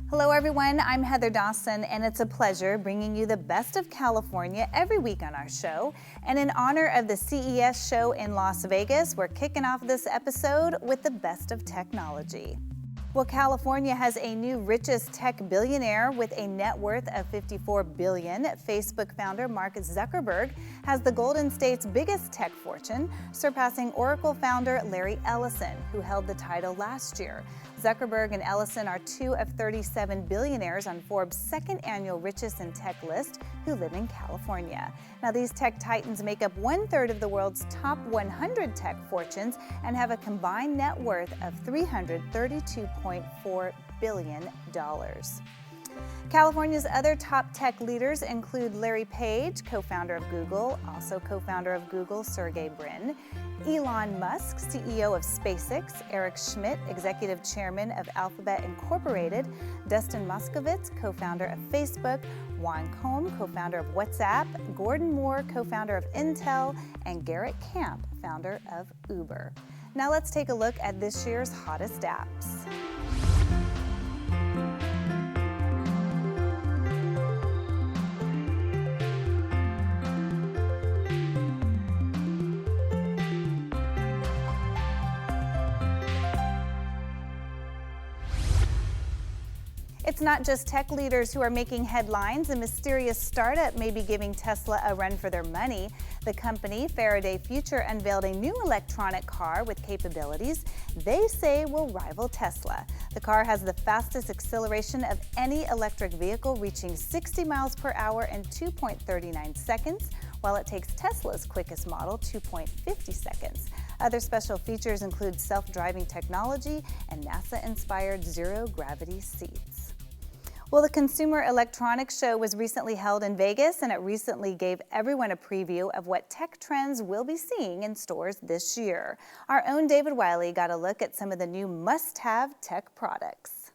Hello everyone, I'm Heather Dawson, and it's a pleasure bringing you the best of California every week on our show. And in honor of the CES show in Las Vegas, we're kicking off this episode with the best of technology. Well, California has a new richest tech billionaire with a net worth of $54 billion. Facebook founder Mark Zuckerberg has the Golden State's biggest tech fortune, surpassing Oracle founder Larry Ellison, who held the title last year. Zuckerberg and Ellison are two of 37 billionaires on Forbes' second annual richest in tech list who live in California. Now, these tech titans make up 1/3 of the world's top 100 tech fortunes and have a combined net worth of $332.4 billion. California's other top tech leaders include Larry Page, co-founder of Google, also co-founder of Google, Sergey Brin, Elon Musk, CEO of SpaceX, Eric Schmidt, executive chairman of Alphabet Incorporated, Dustin Moskovitz, co-founder of Facebook, Juan Combe, co-founder of WhatsApp, Gordon Moore, co-founder of Intel, and Garrett Camp, founder of Uber. Now let's take a look at this year's hottest apps. It's not just tech leaders who are making headlines. A mysterious startup may be giving Tesla a run for their money. The company, Faraday Future, unveiled a new electronic car with capabilities they say will rival Tesla. The car has the fastest acceleration of any electric vehicle, reaching 60 miles per hour in 2.39 seconds, while it takes Tesla's quickest model 2.50 seconds. Other special features include self-driving technology and NASA-inspired zero-gravity seats. Well, the Consumer Electronics Show was recently held in Vegas, and it recently gave everyone a preview of what tech trends we'll be seeing in stores this year. Our own David Wiley got a look at some of the new must-have tech products.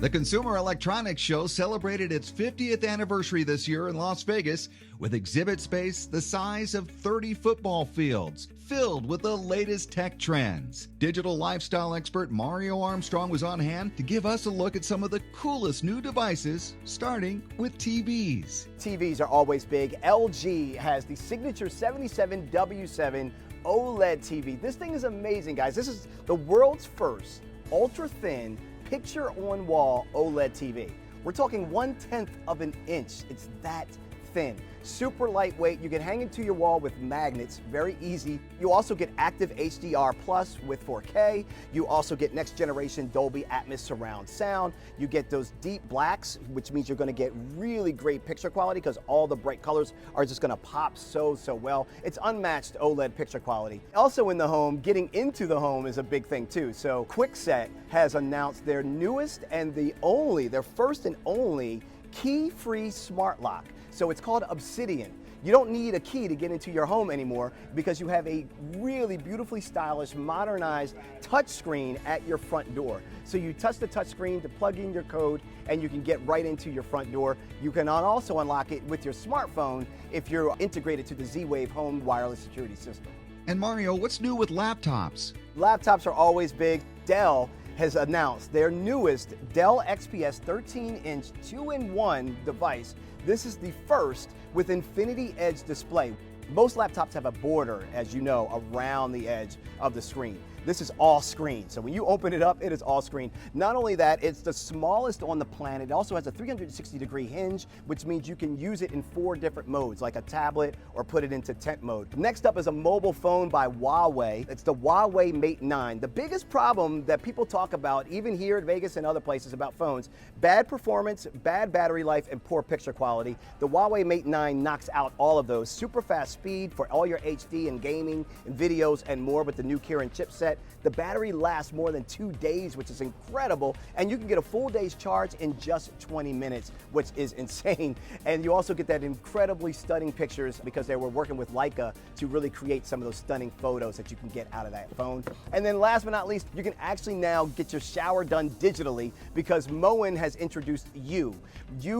The Consumer Electronics Show celebrated its 50th anniversary this year in Las Vegas with exhibit space the size of 30 football fields, filled with the latest tech trends. Digital lifestyle expert Mario Armstrong was on hand to give us a look at some of the coolest new devices, starting with TVs. TVs are always big. LG has the signature 77W7 OLED TV. This thing is amazing, guys. This is the world's first ultra-thin picture-on-wall OLED TV. We're talking 1/10 of an inch. It's that thin. Super lightweight. You can hang it to your wall with magnets. Very easy. You also get active HDR Plus with 4K. You also get next generation Dolby Atmos surround sound. You get those deep blacks, which means you're going to get really great picture quality because all the bright colors are just going to pop so well. It's unmatched OLED picture quality. Also in the home, getting into the home is a big thing too. So Kwikset has announced their newest and their first and only key-free smart lock. So it's called Obsidian. You don't need a key to get into your home anymore because you have a really beautifully stylish, modernized touchscreen at your front door. So you touch the touchscreen to plug in your code and you can get right into your front door. You can also unlock it with your smartphone if you're integrated to the Z-Wave home wireless security system. And Mario, what's new with laptops? Laptops are always big. Dell has announced their newest Dell XPS 13-inch 2-in-1 device. This is the first with Infinity Edge display. Most laptops have a border, as you know, around the edge of the screen. This is all screen. So when you open it up, it is all screen. Not only that, it's the smallest on the planet. It also has a 360-degree hinge, which means you can use it in 4 different modes, like a tablet or put it into tent mode. Next up is a mobile phone by Huawei. It's the Huawei Mate 9. The biggest problem that people talk about, even here at Vegas and other places about phones, bad performance, bad battery life, and poor picture quality. The Huawei Mate 9 knocks out all of those. Super fast speed for all your HD and gaming and videos and more with the new Kirin chipset. The battery lasts more than 2 days, which is incredible, and you can get a full day's charge in just 20 minutes, which is insane. And you also get that incredibly stunning pictures because they were working with Leica to really create some of those stunning photos that you can get out of that phone. And then last but not least, you can actually now get your shower done digitally because Moen has introduced You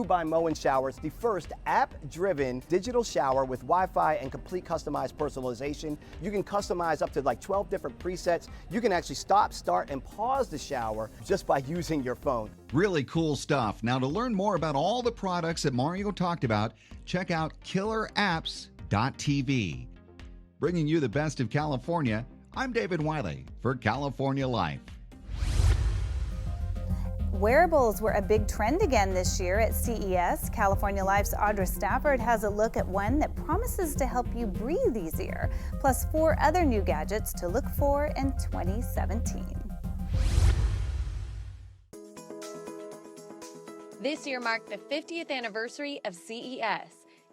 by Moen Showers, the first app-driven digital shower with Wi-Fi and complete customized personalization. You can customize up to like 12 different presets gadgets. You can actually stop, start, and pause the shower just by using your phone. Really cool stuff. Now, to learn more about all the products that Mario talked about, check out killerapps.tv. Bringing you the best of California, I'm David Wiley for California Life. Wearables were a big trend again this year at CES. California Life's Audra Stafford has a look at one that promises to help you breathe easier, plus 4 other new gadgets to look for in 2017. This year marked the 50th anniversary of CES.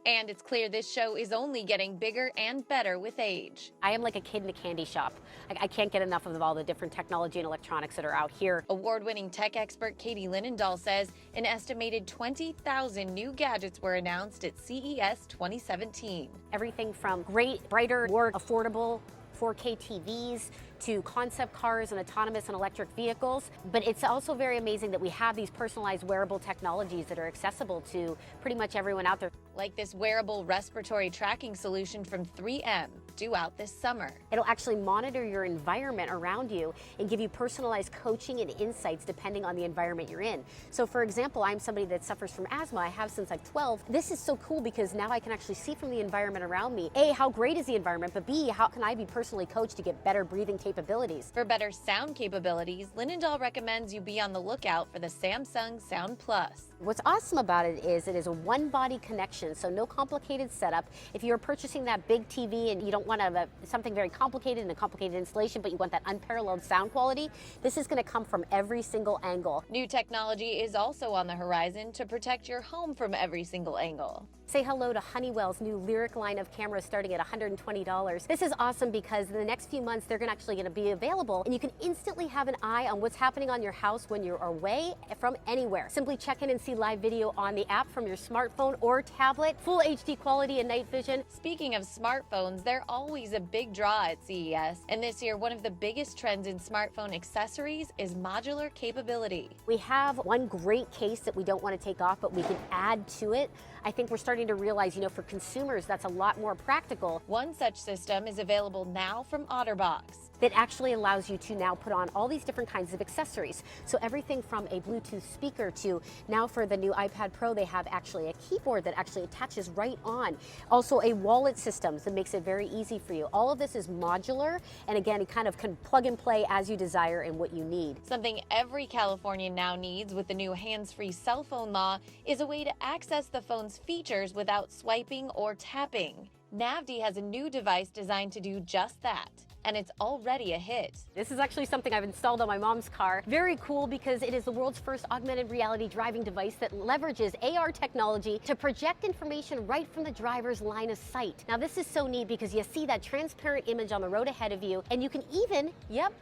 And it's clear this show is only getting bigger and better with age. I am like a kid in a candy shop. I can't get enough of all the different technology and electronics that are out here. Award-winning tech expert Katie Linendahl says an estimated 20,000 new gadgets were announced at CES 2017. Everything from great, brighter, more affordable 4K TVs to concept cars and autonomous and electric vehicles. But it's also very amazing that we have these personalized wearable technologies that are accessible to pretty much everyone out there. Like this wearable respiratory tracking solution from 3M, due out this summer. It'll actually monitor your environment around you and give you personalized coaching and insights depending on the environment you're in. So for example, I'm somebody that suffers from asthma. I have since I'm 12. This is so cool because now I can actually see from the environment around me, A, how great is the environment, but B, how can I be personally coached to get better breathing capabilities. For better sound capabilities, Linendahl recommends you be on the lookout for the Samsung Sound Plus. What's awesome about it is one-body connection, so no complicated setup. If you're purchasing that big TV and you don't want to have something very complicated and a complicated installation, but you want that unparalleled sound quality, this is going to come from every single angle. New technology is also on the horizon to protect your home from every single angle. Say hello to Honeywell's new Lyric line of cameras starting at $120. This is awesome because in the next few months, they're actually going to be available and you can instantly have an eye on what's happening on your house when you're away from anywhere. Simply check in and see live video on the app from your smartphone or tablet, full HD quality and night vision. Speaking of smartphones, they're always a big draw at CES. And this year, one of the biggest trends in smartphone accessories is modular capability. We have one great case that we don't want to take off, but we can add to it. I think we're starting to realize, for consumers, that's a lot more practical. One such system is available now from OtterBox. That actually allows you to now put on all these different kinds of accessories. So everything from a Bluetooth speaker to now for the new iPad Pro, they have actually a keyboard that actually attaches right on. Also a wallet system that makes it very easy for you. All of this is modular, and again, it kind of can plug and play as you desire and what you need. Something every Californian now needs with the new hands-free cell phone law is a way to access the phone's features without swiping or tapping. Navdi has a new device designed to do just that. And it's already a hit. This is actually something I've installed on my mom's car. Very cool because it is the world's first augmented reality driving device that leverages AR technology to project information right from the driver's line of sight. Now this is so neat because you see that transparent image on the road ahead of you, and you can even,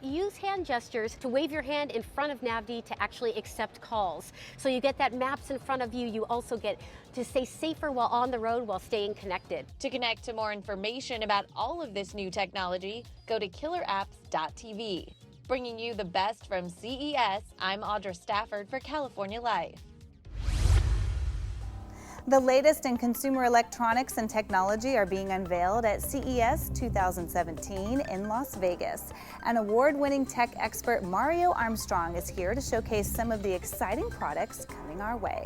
use hand gestures to wave your hand in front of Navdi to actually accept calls. So you get that maps in front of you. You also get to stay safer while on the road while staying connected. To connect to more information about all of this new technology, go to killerapps.tv. Bringing you the best from CES, I'm Audra Stafford for California Life. The latest in consumer electronics and technology are being unveiled at CES 2017 in Las Vegas. An award-winning tech expert, Mario Armstrong, is here to showcase some of the exciting products coming our way.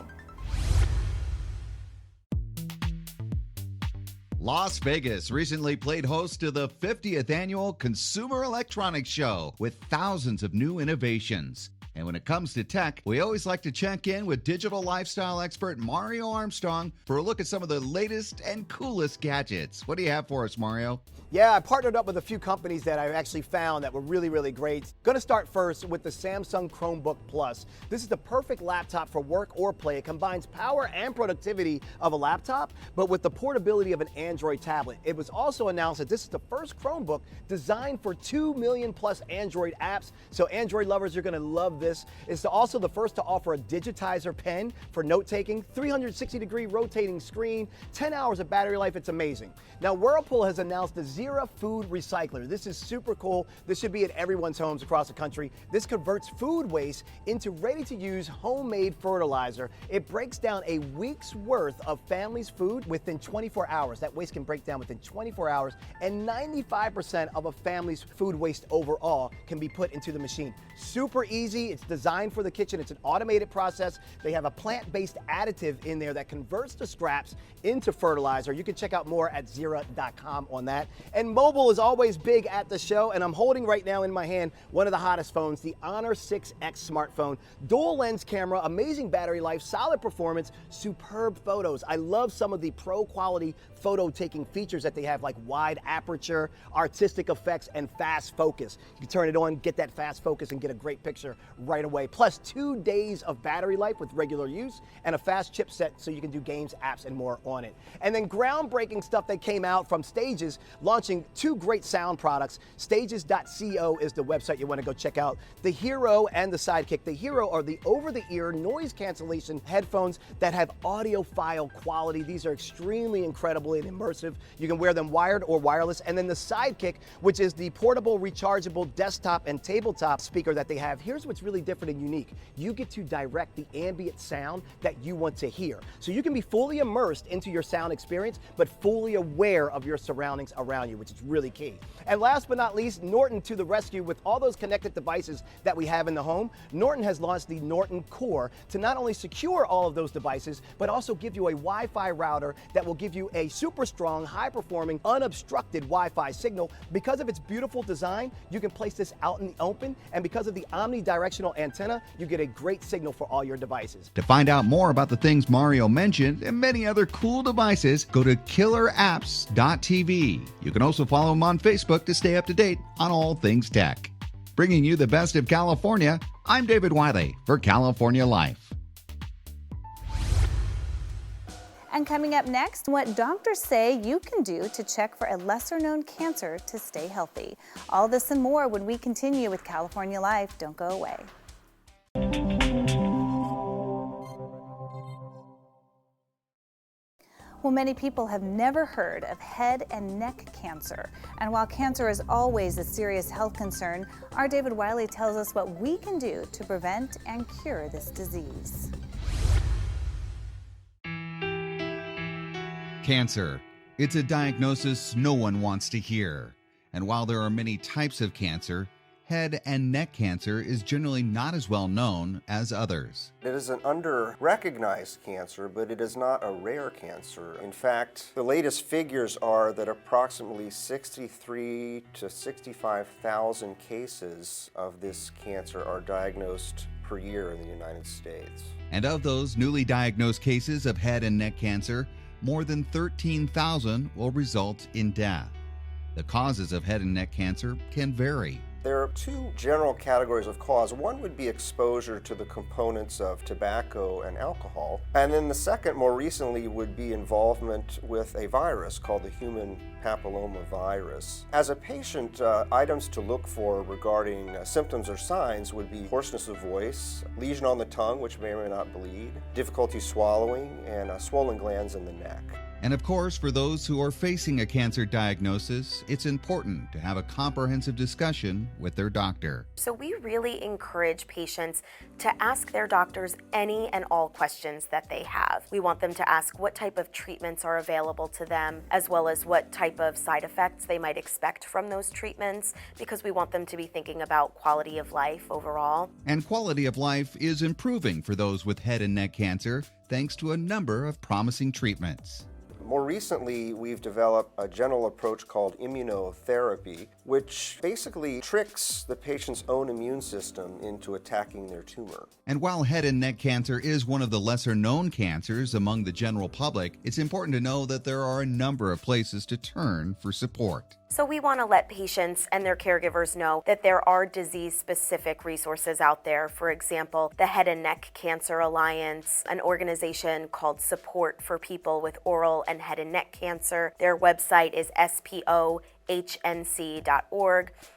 Las Vegas recently played host to the 50th annual Consumer Electronics Show with thousands of new innovations. And when it comes to tech, we always like to check in with digital lifestyle expert Mario Armstrong for a look at some of the latest and coolest gadgets. What do you have for us, Mario? Yeah, I partnered up with a few companies that I actually found that were really, really great. Going to start first with the Samsung Chromebook Plus. This is the perfect laptop for work or play. It combines power and productivity of a laptop, but with the portability of an Android tablet. It was also announced that this is the first Chromebook designed for 2 million plus Android apps. So Android lovers, you're going to love this, it's also the first to offer a digitizer pen for note-taking, 360-degree rotating screen, 10 hours of battery life. It's amazing. Now, Whirlpool has announced the Zera Food Recycler. This is super cool. This should be at everyone's homes across the country. This converts food waste into ready-to-use homemade fertilizer. It breaks down a week's worth of families' food within 24 hours. That waste can break down within 24 hours, and 95% of a family's food waste overall can be put into the machine. Super easy. It's designed for the kitchen. It's an automated process. They have a plant-based additive in there that converts the scraps into fertilizer. You can check out more at Zera.com on that. And mobile is always big at the show, and I'm holding right now in my hand one of the hottest phones, the Honor 6X smartphone. Dual lens camera, amazing battery life, solid performance, superb photos. I love some of the pro quality photo taking features that they have, like wide aperture, artistic effects, and fast focus. You can turn it on, get that fast focus, and get a great picture right away. Plus 2 days of battery life with regular use, and a fast chipset so you can do games, apps, and more on it. And then groundbreaking stuff that came out from Stages, launching 2 great sound products. Stages.co is the website you want to go check out. The Hero and the Sidekick. The Hero are the over-the-ear noise cancellation headphones that have audiophile quality. These are extremely incredible and immersive. You can wear them wired or wireless. And then the Sidekick, which is the portable, rechargeable desktop and tabletop speaker that they have. Here's what's really different and unique. You get to direct the ambient sound that you want to hear. So you can be fully immersed into your sound experience, but fully aware of your surroundings around you, which is really key. And last but not least, Norton to the rescue with all those connected devices that we have in the home. Norton has launched the Norton Core to not only secure all of those devices, but also give you a Wi-Fi router that will give you a super strong, high-performing, unobstructed Wi-Fi signal. Because of its beautiful design, you can place this out in the open, and because of the omnidirectional antenna, you get a great signal for all your devices. To find out more about the things Mario mentioned and many other cool devices, go to killerapps.tv. You can also follow him on Facebook to stay up to date on all things tech. Bringing you the best of California, I'm David Wiley for California Life. And coming up next, what doctors say you can do to check for a lesser-known cancer to stay healthy. All this and more when we continue with California Life. Don't go away. Well, many people have never heard of head and neck cancer. And while cancer is always a serious health concern, our David Wiley tells us what we can do to prevent and cure this disease. Cancer. It's a diagnosis no one wants to hear. And while there are many types of cancer, head and neck cancer is generally not as well known as others. It is an under-recognized cancer, but it is not a rare cancer. In fact, the latest figures are that approximately 63 to 65,000 cases of this cancer are diagnosed per year in the United States. And of those newly diagnosed cases of head and neck cancer, more than 13,000 will result in death. The causes of head and neck cancer can vary. There are 2 general categories of cause. One would be exposure to the components of tobacco and alcohol. And then the second, more recently, would be involvement with a virus called the human papillomavirus. As a patient, items to look for regarding symptoms or signs would be hoarseness of voice, lesion on the tongue, which may or may not bleed, difficulty swallowing, and swollen glands in the neck. And of course, for those who are facing a cancer diagnosis, it's important to have a comprehensive discussion with their doctor. So we really encourage patients to ask their doctors any and all questions that they have. We want them to ask what type of treatments are available to them, as well as what type of side effects they might expect from those treatments, because we want them to be thinking about quality of life overall. And quality of life is improving for those with head and neck cancer, thanks to a number of promising treatments. More recently, we've developed a general approach called immunotherapy, which basically tricks the patient's own immune system into attacking their tumor. And while head and neck cancer is one of the lesser known cancers among the general public, it's important to know that there are a number of places to turn for support. So we want to let patients and their caregivers know that there are disease-specific resources out there. For example, the Head and Neck Cancer Alliance, an organization called Support for People with Oral and Head and Neck Cancer. Their website is spohnc.org.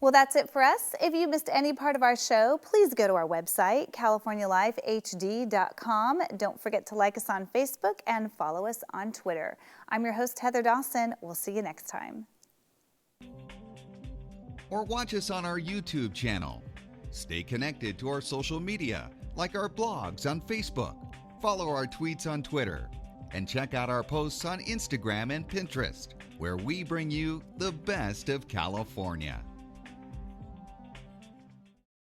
Well, that's it for us. If you missed any part of our show, please go to our website, californialifehd.com. Don't forget to like us on Facebook and follow us on Twitter. I'm your host, Heather Dawson. We'll see you next time. Or watch us on our YouTube channel. Stay connected to our social media, like our blogs on Facebook. Follow our tweets on Twitter. And check out our posts on Instagram and Pinterest, where we bring you the best of California.